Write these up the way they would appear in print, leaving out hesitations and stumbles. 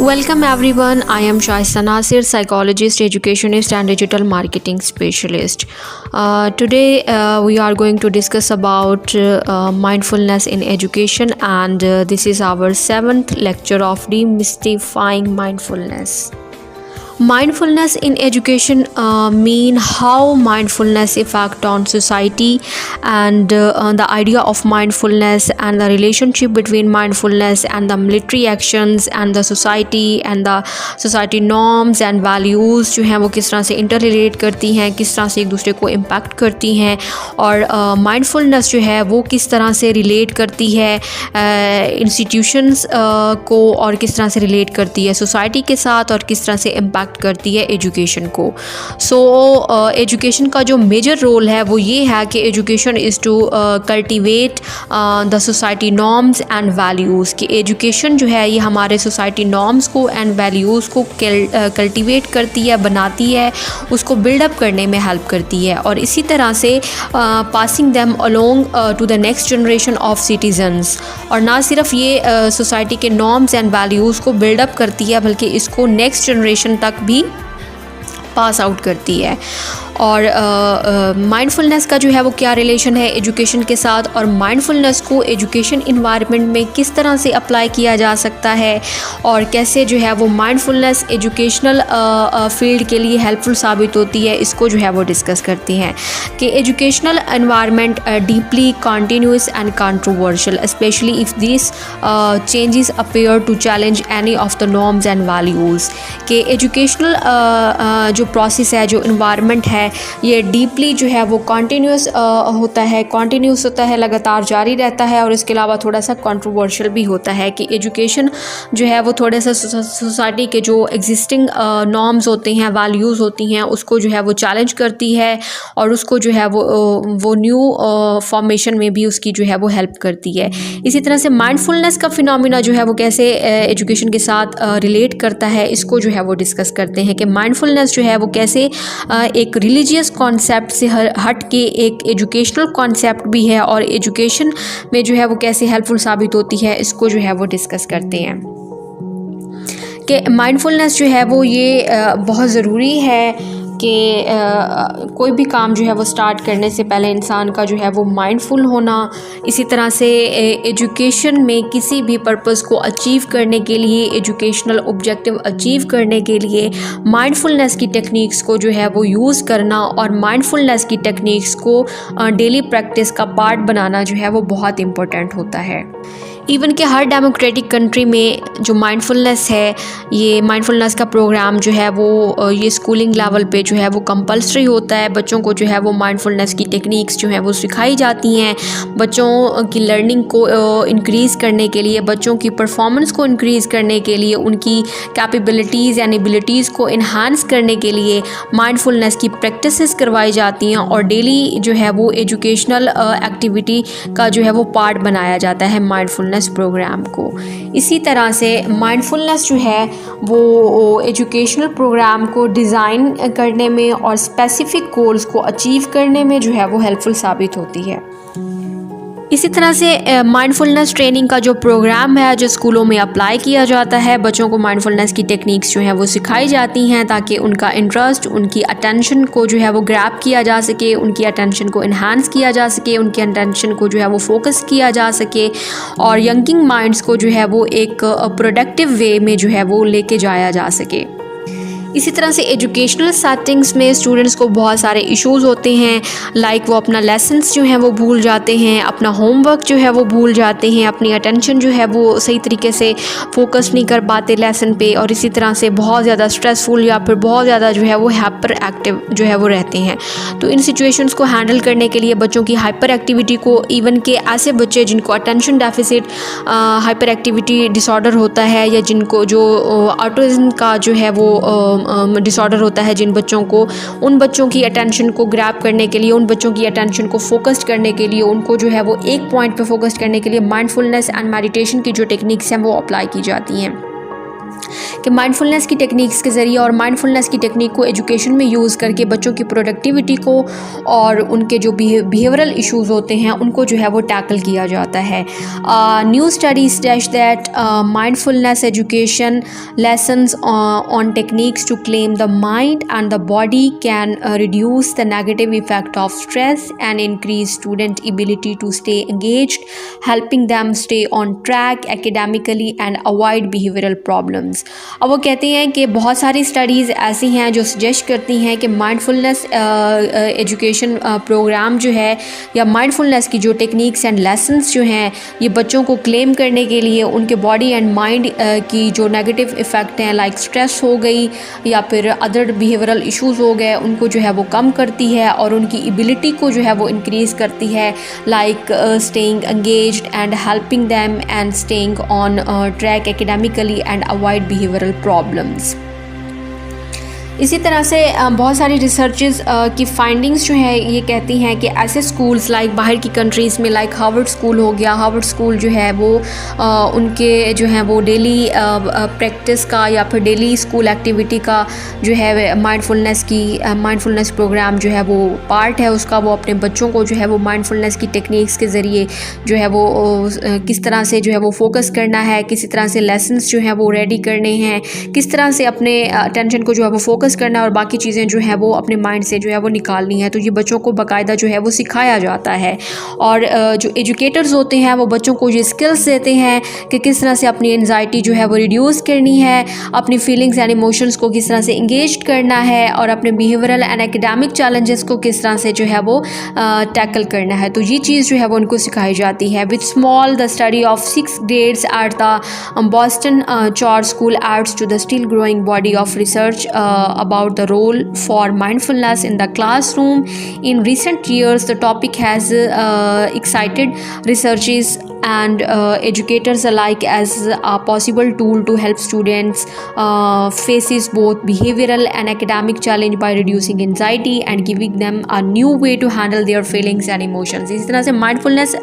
Welcome everyone. I am Shaista Nasir, psychologist, educationist, and digital marketing specialist. Today we are going to discuss about mindfulness in education, and this is our 7th lecture of demystifying mindfulness. Mindfulness in education mean how mindfulness affect on society, and the idea of mindfulness and the relationship between mindfulness and the military actions and the society norms and values जो हैं वो किस तरह से inter relate करती हैं, किस तरह से एक दूसरे को इम्पैक्ट करती हैं, और माइंडफुलनेस जो है वो किस तरह से रिलेट करती है इंस्टीट्यूशंस को, और किस तरह से रिलेट करती है सोसाइटी के साथ, और किस तरह से इम्पैक्ट करती है एजुकेशन को। एजुकेशन का जो मेजर रोल है वो ये है कि education is to cultivate the society norms and values, कि एजुकेशन जो है ये हमारे सोसाइटी नॉर्म्स को एंड वैल्यूज़ को कल्टिवेट करती है, बनाती है, उसको बिल्डअप करने में हेल्प करती है, और इसी तरह से passing them along to the next generation of citizens. और ना सिर्फ ये सोसाइटी के नॉर्म्स एंड वैल्यूज़ को बिल्डअप करती है, बल्कि इसको नेक्स्ट जनरेशन तक भी पास आउट करती है। और माइंडफुलनेस का जो है वो क्या रिलेशन है एजुकेशन के साथ, और माइंडफुलनेस को एजुकेशन इन्वायरमेंट में किस तरह से अप्लाई किया जा सकता है, और कैसे जो है वो माइंडफुलनेस एजुकेशनल फील्ड के लिए हेल्पफुल साबित होती है, इसको जो है वो डिस्कस करती हैं। कि educational environment deeply continuous and controversial, especially if this changes appear to challenge any of the norms and values. कि एजुकेशनल जो प्रोसेस है, जो इन्वायरमेंट है, ये डीपली जो है वो कॉन्टीन्यूस होता है, लगातार जारी रहता है, और इसके अलावा थोड़ा सा कंट्रोवर्शियल भी होता है। कि एजुकेशन जो है वो थोड़े सा सोसाइटी के जो एग्जिस्टिंग नॉर्म्स होते हैं, वैल्यूज़ होती हैं, उसको जो है वो चैलेंज करती है, और उसको जो है वो न्यू फॉर्मेशन में भी उसकी जो है वो हेल्प करती है। इसी तरह से माइंडफुलनेस का फिनोमिना जो है वो कैसे एजुकेशन के साथ रिलेट करता है, इसको जो है वो डिस्कस करते हैं। कि माइंडफुलनेस जो है वो कैसे एक रिलीजियस कॉन्सेप्ट से हट के एक एजुकेशनल कॉन्सेप्ट भी है, और एजुकेशन में जो है वो कैसे हेल्पफुल साबित होती है, इसको जो है वो डिस्कस करते हैं। कि माइंडफुलनेस जो है वो ये बहुत ज़रूरी है कि कोई भी काम जो है वो स्टार्ट करने से पहले इंसान का जो है वो माइंडफुल होना। इसी तरह से एजुकेशन में किसी भी पर्पस को अचीव करने के लिए, एजुकेशनल ऑब्जेक्टिव अचीव करने के लिए माइंडफुलनेस की टेक्निक्स को जो है वो यूज़ करना, और माइंडफुलनेस की टेक्निक्स को डेली प्रैक्टिस का पार्ट बनाना जो है वो बहुत इम्पोर्टेंट होता है। इवन कि हर डेमोक्रेटिक कंट्री में जो माइंडफुलनेस है, ये माइंडफुलनेस का प्रोग्राम जो है वो ये स्कूलिंग लेवल पे जो है वो कंपलसरी होता है। बच्चों को जो है वो माइंडफुलनेस की टेक्निक्स जो है वो सिखाई जाती हैं। बच्चों की लर्निंग को इंक्रीज़ करने के लिए, बच्चों की परफॉर्मेंस को इंक्रीज़ करने के लिए, उनकी कैपेबिलिटीज़ एंड एबिलिटीज़ को इन्हांस करने के लिए माइंडफुलनेस की प्रैक्टिसेस करवाई जाती हैं, और डेली जो है वो एजुकेशनल एक्टिविटी का जो है वो पार्ट बनाया जाता है माइंडफुलनेस प्रोग्राम को। इसी तरह से माइंडफुलनेस जो है वो एजुकेशनल प्रोग्राम को डिज़ाइन करने में और स्पेसिफिक गोल्स को अचीव करने में जो है वो हेल्पफुल साबित होती है। इसी तरह से माइंडफुलनेस ट्रेनिंग का जो प्रोग्राम है, जो स्कूलों में अप्लाई किया जाता है, बच्चों को माइंडफुलनेस की टेक्निक्स जो है वो सिखाई जाती हैं, ताकि उनका इंटरेस्ट, उनकी अटेंशन को जो है वो ग्रैब किया जा सके, उनकी अटेंशन को इन्हांस किया जा सके, उनकी अटेंशन को जो है वो फोकस किया जा सके, और यंगिंग माइंड्स को जो है वो एक प्रोडक्टिव वे में जो है वो लेके जाया जा सके। इसी तरह से एजुकेशनल सेटिंग्स में स्टूडेंट्स को बहुत सारे इश्यूज़ होते हैं, लाइक वो अपना लेसन्स जो हैं वो भूल जाते हैं, अपना होमवर्क जो है वो भूल जाते हैं, अपनी अटेंशन जो है वो सही तरीके से फोकस नहीं कर पाते लेसन पे, और इसी तरह से बहुत ज़्यादा स्ट्रेसफुल या फिर बहुत ज़्यादा जो है वो हाइपर एक्टिव जो है वो रहते हैं। तो इन सिचुएशंस को हैंडल करने के लिए बच्चों की हाइपर एक्टिविटी को, इवन के ऐसे बच्चे जिनको attention deficit hyper activity disorder होता है, या जिनको जो ऑटिज्म का जो है वो डिसऑर्डर होता है, जिन बच्चों को, उन बच्चों की अटेंशन को ग्रैब करने के लिए, उन बच्चों की अटेंशन को फोकस्ड करने के लिए, उनको जो है वो एक पॉइंट पे फोकस करने के लिए माइंडफुलनेस एंड मेडिटेशन की जो टेक्निक्स हैं वो अप्लाई की जाती हैं। कि माइंडफुलनेस की टेक्निक्स के ज़रिए और माइंडफुलनेस की टेक्निक को एजुकेशन में यूज़ करके बच्चों की प्रोडक्टिविटी को और उनके जो बिहेवियरल इश्यूज़ होते हैं उनको जो है वो टैकल किया जाता है। New study state that mindfulness education lessons on techniques to claim the mind and the body can reduce the negative effect of stress and increase student ability to stay engaged, helping them stay on track academically and avoid behavioural problems. अब वो कहते हैं कि बहुत सारी studies ऐसी हैं जो सजेस्ट करती हैं कि माइंडफुलनेस एजुकेशन प्रोग्राम जो है या माइंडफुलनेस की जो टेक्निक्स एंड लेसन्स जो हैं ये बच्चों को क्लेम करने के लिए उनके बॉडी एंड माइंड की जो नेगेटिव इफ़ेक्ट हैं लाइक स्ट्रेस हो गई या फिर अदर बिहेवियरल इश्यूज़ हो गए उनको जो है वो कम करती है और उनकी एबिलिटी को जो है वो इंक्रीज़ करती है, like staying engaged and helping them and staying on track academically and avoid behavioural problems. इसी तरह से बहुत सारी रिसर्चेस की फाइंडिंग्स जो है ये कहती हैं कि ऐसे स्कूल्स लाइक बाहर की कंट्रीज़ में लाइक हार्वर्ड स्कूल हो गया, हार्वर्ड स्कूल जो है वो उनके जो है वो डेली प्रैक्टिस का या फिर डेली स्कूल एक्टिविटी का जो है माइंडफुलनेस प्रोग्राम जो है वो पार्ट है उसका, वो अपने बच्चों को जो है वो माइंडफुलनेस की टेक्निक्स के ज़रिए जो है वो किस तरह से जो है वो फोकस करना है, किसी तरह से लेसन्स जो है वो रेडी करने हैं, किस तरह से अपने अटेंशन को जो है वो फोकस करना है और बाकी चीज़ें जो है वो अपने माइंड से जो है वो निकालनी है। तो ये बच्चों को बाकायदा जो है वो सिखाया जाता है और जो एजुकेटर्स होते हैं वो बच्चों को ये स्किल्स देते हैं कि किस तरह से अपनी एंजाइटी जो है वो रिड्यूस करनी है, अपनी फीलिंग्स एंड इमोशंस को किस तरह से इंगेज करना है और अपने बिहेवियरल एंड एकेडमिक चैलेंजेस को किस तरह से जो है वो टैकल करना है। तो ये चीज़ जो है वो उनको सिखाई जाती है। With small the study of 6 grades at the Boston Char School adds to the still growing body of research about the role for mindfulness in the classroom. In recent years, the topic has excited researchers and educators alike as a possible tool to help students faces both behavioral and academic challenge by reducing anxiety and giving them a new way to handle their feelings and emotions. इस तरह से mindfulness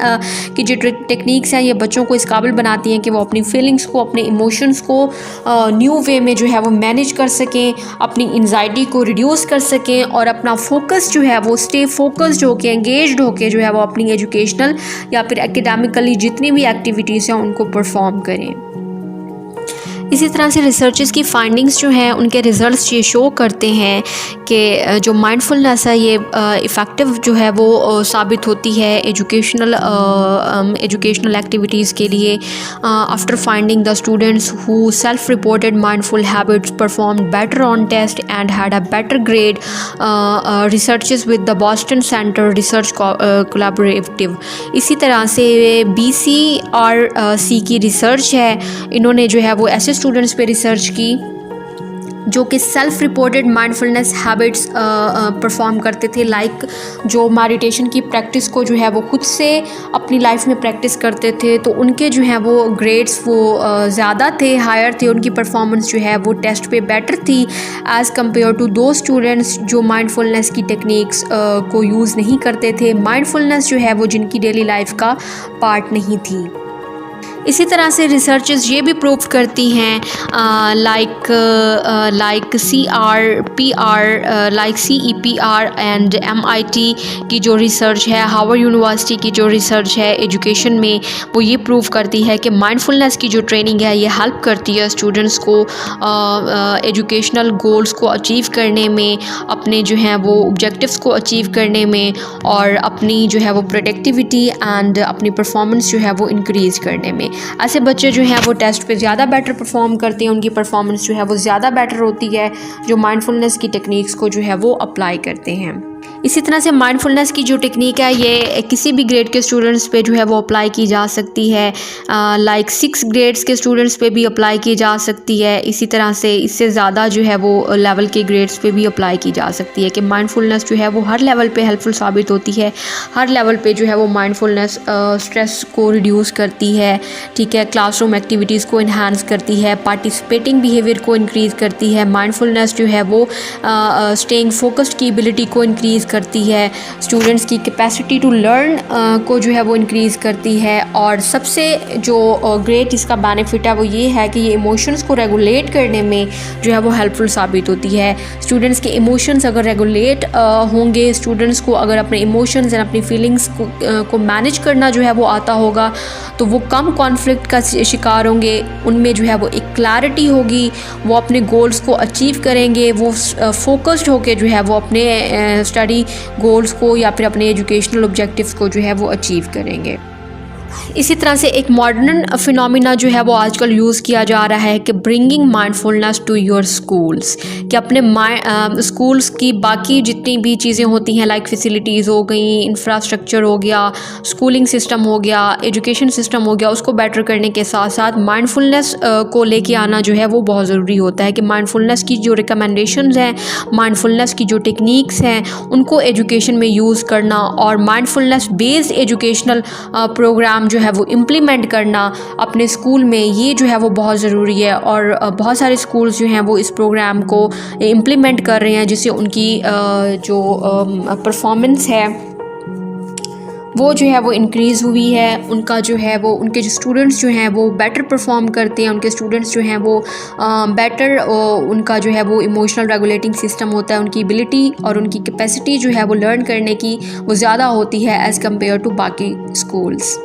की जो techniques हैं ये बच्चों को इस काबिल बनाती हैं कि वो अपनी फीलिंग्स को, अपने इमोशंस को न्यू वे में जो है वो मैनेज कर सकें, अपनी एंजाइटी को रिड्यूस कर सकें और अपना फोकस जो है वो स्टे फोकस्ड होके, एंगेज्ड होके जो है वो अपनी एजुकेशनल या फिर एकेडमिकली जितनी भी एक्टिविटीज़ हैं उनको परफॉर्म करें। इसी तरह से रिसर्चेस की फाइंडिंग्स जो हैं उनके रिज़ल्ट्स ये शो करते हैं कि जो माइंडफुलनेस है ये इफ़ेक्टिव जो है वो साबित होती है एजुकेशनल एक्टिविटीज़ के लिए। After finding the students who self reported mindful habits performed better on test and had a better grade, researches with the Boston centre research collaborative. इसी तरह से BCRC की रिसर्च है, इन्होंने जो है वो ऐसे स्टूडेंट्स पे रिसर्च की जो कि self reported mindfulness habits perform करते थे, लाइक जो मेडिटेशन की प्रैक्टिस को जो है वो खुद से अपनी लाइफ में प्रैक्टिस करते थे, तो उनके जो है वो ग्रेड्स वो ज़्यादा थे, हायर थे, उनकी परफॉर्मेंस जो है वो टेस्ट पे बेटर थी एज़ कम्पेयर टू दो स्टूडेंट्स जो माइंडफुलनेस की टेक्निक्स को यूज़ नहीं करते थे, माइंडफुलनेस जो है वो जिनकी डेली लाइफ का पार्ट नहीं थी। इसी तरह से रिसर्चेस ये भी प्रूव करती हैं लाइक CEPR एंड MIT की जो रिसर्च है, हार्वर्ड यूनिवर्सिटी की जो रिसर्च है एजुकेशन में, वो ये प्रूव करती है कि माइंडफुलनेस की जो ट्रेनिंग है ये हेल्प करती है स्टूडेंट्स को एजुकेशनल गोल्स को अचीव करने में, अपने जो हैं वो ऑब्जेक्टिव्स को अचीव करने में और अपनी जो है वो प्रोडक्टिविटी एंड अपनी परफॉर्मेंस जो है वो इंक्रीज़ करने में। ऐसे बच्चे जो हैं वो टेस्ट पे ज़्यादा बेटर परफॉर्म करते हैं, उनकी परफॉर्मेंस जो है वो ज़्यादा बेटर होती है जो माइंडफुलनेस की टेक्निक्स को जो है वो अप्लाई करते हैं। इसी तरह से माइंडफुलनेस की जो टेक्निक है ये किसी भी ग्रेड के स्टूडेंट्स पे जो है वो अप्लाई की जा सकती है, लाइक 6 ग्रेड्स के स्टूडेंट्स पे भी अप्लाई की जा सकती है। इसी तरह से इससे ज़्यादा जो है वो लेवल के ग्रेड्स पे भी अप्लाई की जा सकती है कि माइंडफुलनेस जो है वो हर लेवल पे हेल्पफुल साबित होती है। हर लेवल पे जो है वो माइंडफुलनेस स्ट्रेस को रिड्यूस करती है, ठीक है, क्लासरूम एक्टिविटीज़ को इन्हांस करती है, पार्टिसिपेटिंग बिहेवियर को इंक्रीज़ करती है, माइंडफुलनेस जो है वो स्टेइंग फोकस्ड की एबिलिटी को इंक्रीज़ इंक्रीज़ करती है, स्टूडेंट्स की कैपेसिटी टू लर्न को जो है वो इंक्रीज़ करती है, और सबसे जो ग्रेट इसका बेनिफिट है वो ये है कि ये इमोशंस को रेगुलेट करने में जो है वो हेल्पफुल साबित होती है। स्टूडेंट्स के इमोशंस अगर रेगुलेट होंगे, स्टूडेंट्स को अगर अपने इमोशंस एंड अपनी फीलिंग्स को मैनेज करना जो है वो आता होगा, तो वो कम कॉन्फ्लिक्ट का शिकार होंगे, उनमें जो है वो एक क्लैरिटी होगी, वो अपने गोल्स को अचीव करेंगे, वो फोकस्ड होके जो है वो अपने स्टडी गोल्स को या फिर अपने एजुकेशनल ऑब्जेक्टिव्स को जो है वो अचीव करेंगे। इसी तरह से एक मॉडर्न फिनोमिना जो है वो आजकल यूज़ किया जा रहा है कि bringing mindfulness to your schools, कि अपने स्कूल्स की बाकी जितनी भी चीज़ें होती हैं, लाइक फैसिलिटीज़ हो गई, इंफ्रास्ट्रक्चर हो गया, स्कूलिंग सिस्टम हो गया, एजुकेशन सिस्टम हो गया, उसको बेटर करने के साथ साथ माइंडफुलनेस को लेके आना जो है वो बहुत ज़रूरी होता है कि माइंडफुलनेस की जो रिकमेंडेशंस हैं, माइंडफुलनेस की जो टेक्निक्स हैं, उनको एजुकेशन में यूज़ करना और माइंडफुलनेस बेस्ड एजुकेशनल प्रोग्राम जो है वो इम्प्लीमेंट करना अपने स्कूल में, ये जो है वो बहुत ज़रूरी है। और बहुत सारे स्कूल्स जो हैं वो इस प्रोग्राम को इम्प्लीमेंट कर रहे हैं, जिससे उनकी जो परफॉर्मेंस है वो जो है वो इंक्रीज़ हुई है। उनका जो है वो उनके जो स्टूडेंट्स जो हैं वो बेटर परफॉर्म करते हैं, उनके स्टूडेंट्स जो हैं वो बेटर उनका जो है वो इमोशनल रेगुलेटिंग सिस्टम होता है, उनकी एबिलिटी और उनकी कैपेसिटी जो है वो लर्न करने की वो ज़्यादा होती है एज़ कम्पेयर टू बाकी स्कूल्स।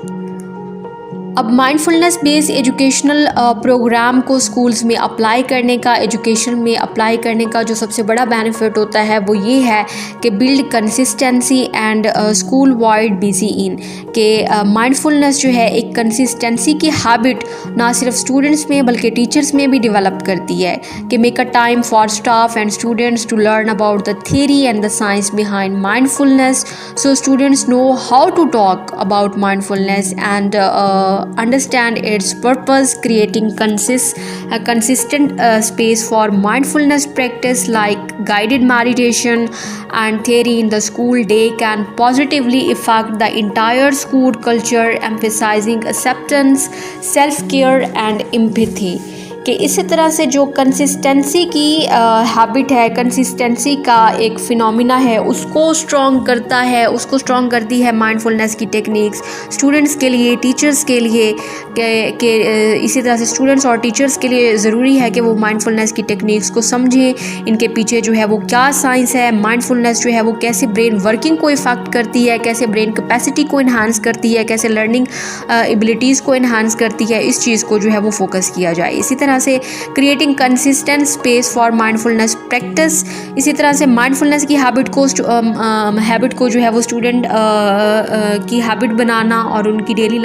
अब माइंडफुलनेस बेस्ड एजुकेशनल प्रोग्राम को स्कूल्स में अप्लाई करने का, एजुकेशन में अप्लाई करने का जो सबसे बड़ा बेनिफिट होता है वो ये है कि build consistency and school wide busy in, के माइंडफुलनेस जो है एक कंसिस्टेंसी की हैबिट ना सिर्फ स्टूडेंट्स में बल्कि टीचर्स में भी डेवलप करती है, कि make a time for staff and students to learn about the theory and the science behind mindfulness, so students know how to talk about mindfulness and understand its purpose, creating consistent space for mindfulness practice like guided meditation and theory in the school day can positively affect the entire school culture, emphasizing acceptance, self-care and empathy। कि इसी तरह से जो consistency की habit है, consistency का एक phenomena है, उसको स्ट्रॉन्ग करता है, उसको स्ट्रॉन्ग करती है माइंडफुलनेस की टेक्निक्स स्टूडेंट्स के लिए, टीचर्स के लिए, कि इसी तरह से स्टूडेंट्स और टीचर्स के लिए ज़रूरी है कि वो माइंडफुलनेस की टेक्निक्स को समझें, इनके पीछे जो है वो क्या साइंस है, माइंडफुलनेस जो है वो कैसे ब्रेन वर्किंग को इफ़ेक्ट करती है, कैसे ब्रेन कैपेसिटी को इन्हांस करती है, कैसे लर्निंग एबिलिटीज़ को इन्हांस करती है, इस चीज़ को जो है वो फोकस किया जाए। इसी तरह से creating consistent space for mindfulness practice, इसी तरह से माइंडफुलनेस की हैबिट को जो है वो स्टूडेंट की हैबिट बनाना और उनकी डेली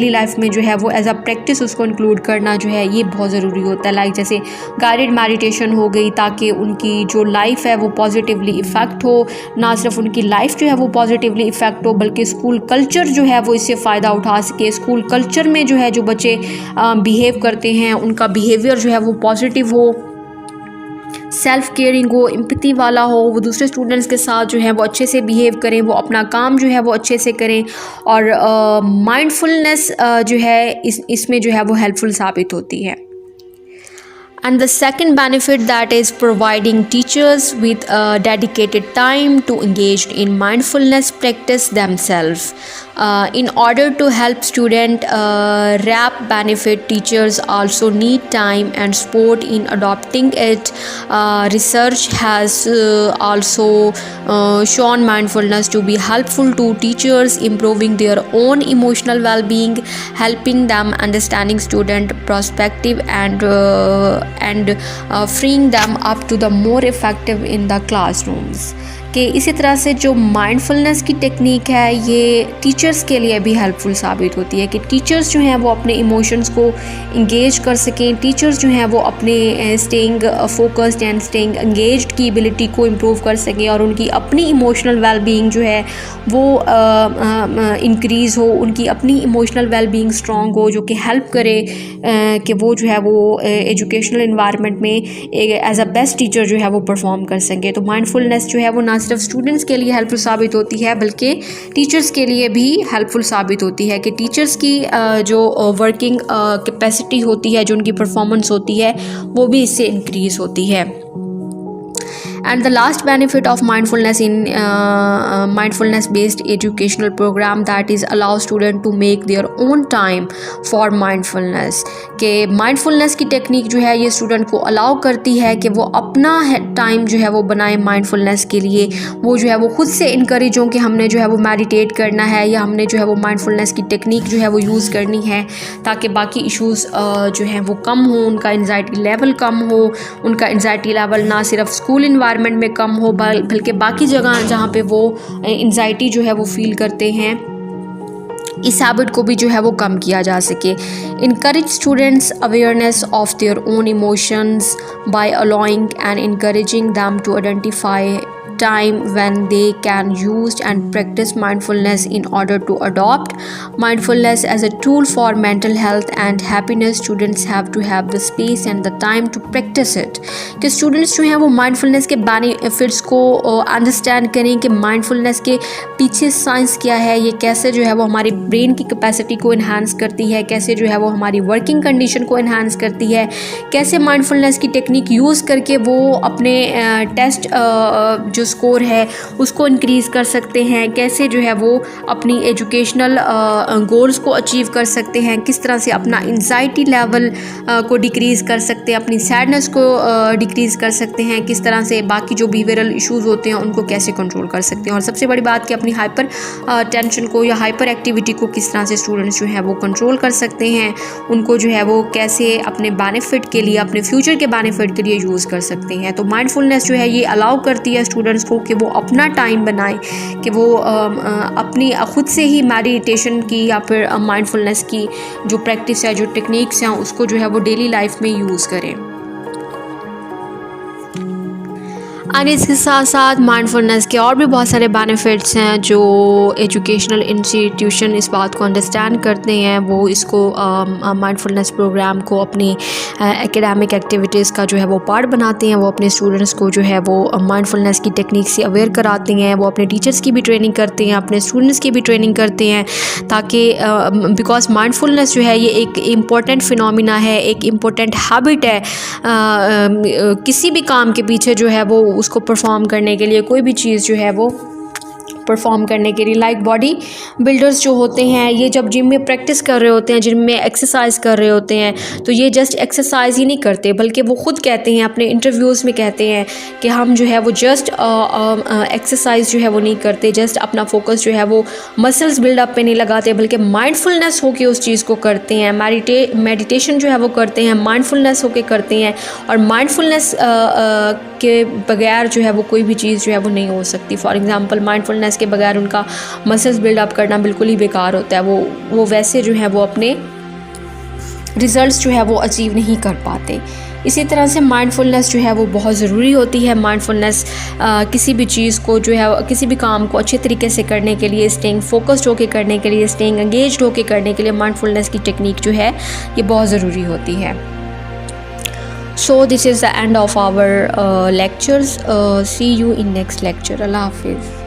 लाइफ में जो है वो एज अ प्रैक्टिस उसको इंक्लूड करना जो है ये बहुत ज़रूरी होता है। लाइक जैसे गाइडेड मेडिटेशन हो गई, ताकि उनकी जो लाइफ है वो पॉजिटिवली इफ़ेक्ट हो, ना सिर्फ उनकी लाइफ जो है वो पॉजिटिवली इफ़ेक्ट हो बल्कि स्कूल कल्चर जो है वो इससे फ़ायदा उठा सके। स्कूल कल्चर में जो है जो बच्चे बिहेव करते हैं उनका बिहेवियर जो है वो पॉजिटिव हो, सेल्फ केयरिंग हो, एम्पैथी वाला हो, वो दूसरे स्टूडेंट्स के साथ जो है वो अच्छे से बिहेव करें, वो अपना काम जो है वो अच्छे से करें, और माइंडफुलनेस जो है इसमें जो है वो हेल्पफुल साबित होती है। And the second benefit, that is providing teachers with dedicated time to engage in mindfulness practice themselves. In order to help student reap benefit, teachers also need time and support in adopting it. Research has also shown mindfulness to be helpful to teachers, improving their own emotional well-being, helping them understanding student perspective and freeing them up to the more effective in the classrooms। कि इसी तरह से जो mindfulness की technique है ये teachers के लिए भी हेल्पफुल साबित होती है, कि टीचर्स जो हैं वो अपने इमोशंस को इंगेज कर सकें, टीचर्स जो हैं वो अपने staying focused and staying engaged की एबिलिटी को इम्प्रूव कर सकें, और उनकी अपनी इमोशनल वेलबींग जो है वो इंक्रीज़ हो, उनकी अपनी इमोशनल वेलबींग स्ट्रॉन्ग हो, जो कि हेल्प करे कि वो जो है वो एजुकेशनल इन्वायरमेंट में एज अ बेस्ट टीचर जो है वो परफॉर्म कर सकें। तो माइंडफुलनेस जो है वो ना सिर्फ स्टूडेंट्स के लिए हेल्पफुल साबित होती है बल्कि टीचर्स के लिए भी हेल्पफुल साबित होती है, कि टीचर्स की जो वर्किंग कैपेसिटी होती है, जो उनकी परफॉर्मेंस होती है वो भी इससे इंक्रीज़ होती है। And the last benefit of mindfulness in mindfulness based educational program, that is allow student to make their own time for mindfulness. कि mindfulness की टेक्निक जो है ये स्टूडेंट को अलाउ करती है कि वो अपना टाइम जो है वो बनाए mindfulness के लिए। वो जो है वो खुद से इनकरेज हों कि हमने जो है वो मेडिटेट करना है या हमने जो है वो mindfulness की टेक्निक जो है वो यूज़ करनी है, ताकि बाकी इश्यूज़ जो हैं वो कम हो, उनका एंजाइटी लेवल कम हो, उनका एंजाइटी लेवल ना सिर्फ स्कूल इन्वायरमेंट में कम हो बल्कि बाकी जगह जहाँ पे वो एंजाइटी जो है वो फील करते हैं, इस हैबिट को भी जो है वो कम किया जा सके। Encourage students awareness of their own emotions by allowing and encouraging them to identify time when they can use and practice mindfulness in order to adopt mindfulness as a tool for mental health and happiness. Students have to have the space and the time to practice it. कि students जो हैं वो mindfulness के benefits को understand करें कि mindfulness के पीछे साइंस क्या है, ये कैसे जो है वो हमारी ब्रेन की कैपेसिटी को इन्हांस करती है, कैसे जो है वो हमारी वर्किंग कंडीशन को इन्हांस करती है, कैसे mindfulness की टेक्निक यूज़ करके वो अपने टेस्ट जो स्कोर है उसको इंक्रीज़ कर सकते हैं, कैसे जो है वो अपनी एजुकेशनल गोल्स को अचीव कर सकते हैं, किस तरह से अपना एंजाइटी लेवल को डिक्रीज़ कर सकते हैं, अपनी सैडनेस को डिक्रीज़ कर सकते हैं, किस तरह से बाकी जो बिहेवियरल इश्यूज़ होते हैं उनको कैसे कंट्रोल कर सकते हैं, और सबसे बड़ी बात कि अपनी हाइपर टेंशन को या हाइपर एक्टिविटी को किस तरह से स्टूडेंट्स जो है वो कंट्रोल कर सकते हैं, उनको जो है वो कैसे अपने बेनिफिट के लिए, अपने फ्यूचर के बेनिफिट के लिए यूज़ कर सकते हैं। तो माइंडफुलनेस जो है ये अलाउ करती है स्टूडेंट्स को कि वो अपना टाइम बनाएं, कि वो अपनी खुद से ही मेडिटेशन की या फिर माइंडफुलनेस की जो प्रैक्टिस है, जो टेक्निक्स हैं, उसको जो है वो डेली लाइफ में यूज़ करें। और इसके साथ साथ माइंडफुलनेस के और भी बहुत सारे बेनिफिट्स हैं जो एजुकेशनल इंस्टीट्यूशन इस बात को अंडरस्टैंड करते हैं, वो इसको माइंडफुलनेस प्रोग्राम को अपनी एकेडमिक एक्टिविटीज़ का जो है वो पार्ट बनाते हैं। वो अपने स्टूडेंट्स को जो है वो माइंडफुलनेस की टेक्निक से अवेयर कराते हैं, वो अपने टीचर्स की भी ट्रेनिंग करते हैं, अपने स्टूडेंट्स की भी ट्रेनिंग करते हैं, ताकि बिकॉज माइंडफुलनेस जो है ये एक इम्पॉर्टेंट फिनोमिना है, एक इम्पॉर्टेंट हैबिट है। किसी भी काम के पीछे जो है वो उसको परफॉर्म करने के लिए, कोई भी चीज़ जो है वो परफॉर्म करने के लिए, लाइक बॉडी बिल्डर्स जो होते हैं, ये जब जिम में प्रैक्टिस कर रहे होते हैं, जिम में एक्सरसाइज कर रहे होते हैं, तो ये जस्ट एक्सरसाइज ही नहीं करते, बल्कि वो खुद कहते हैं, अपने इंटरव्यूज़ में कहते हैं कि हम जो है वो जस्ट एक्सरसाइज जो है वो नहीं करते, जस्ट अपना फोकस जो है वो मसल्स बिल्डअप पे नहीं लगाते, बल्कि माइंडफुलनेस होके उस चीज़ को करते हैं, मेडिटेशन जो है वो करते हैं, माइंडफुलनेस होके करते हैं। और माइंडफुलनेस के बगैर जो है वो कोई भी चीज़ जो है वो नहीं हो सकती। फॉर एग्ज़ाम्पल माइंडफुलनेस के बगैर उनका मसल्स बिल्डअप करना बिल्कुल ही बेकार होता है, वो वैसे जो है वो अपने रिज़ल्ट्स जो है वो अचीव नहीं कर पाते। इसी तरह से माइंडफुलनेस जो है वो बहुत ज़रूरी होती है। माइंडफुलनेस किसी भी चीज़ को जो है, किसी भी काम को अच्छे तरीके से करने के लिए, स्टेइंग फोकस्ड होकर करने के लिए, स्टेइंग एंगेज्ड होकर करने के लिए माइंडफुलनेस की टेक्निक जो है ये बहुत ज़रूरी होती है। So this is the end of our lectures. See you in next lecture. Allah Hafiz.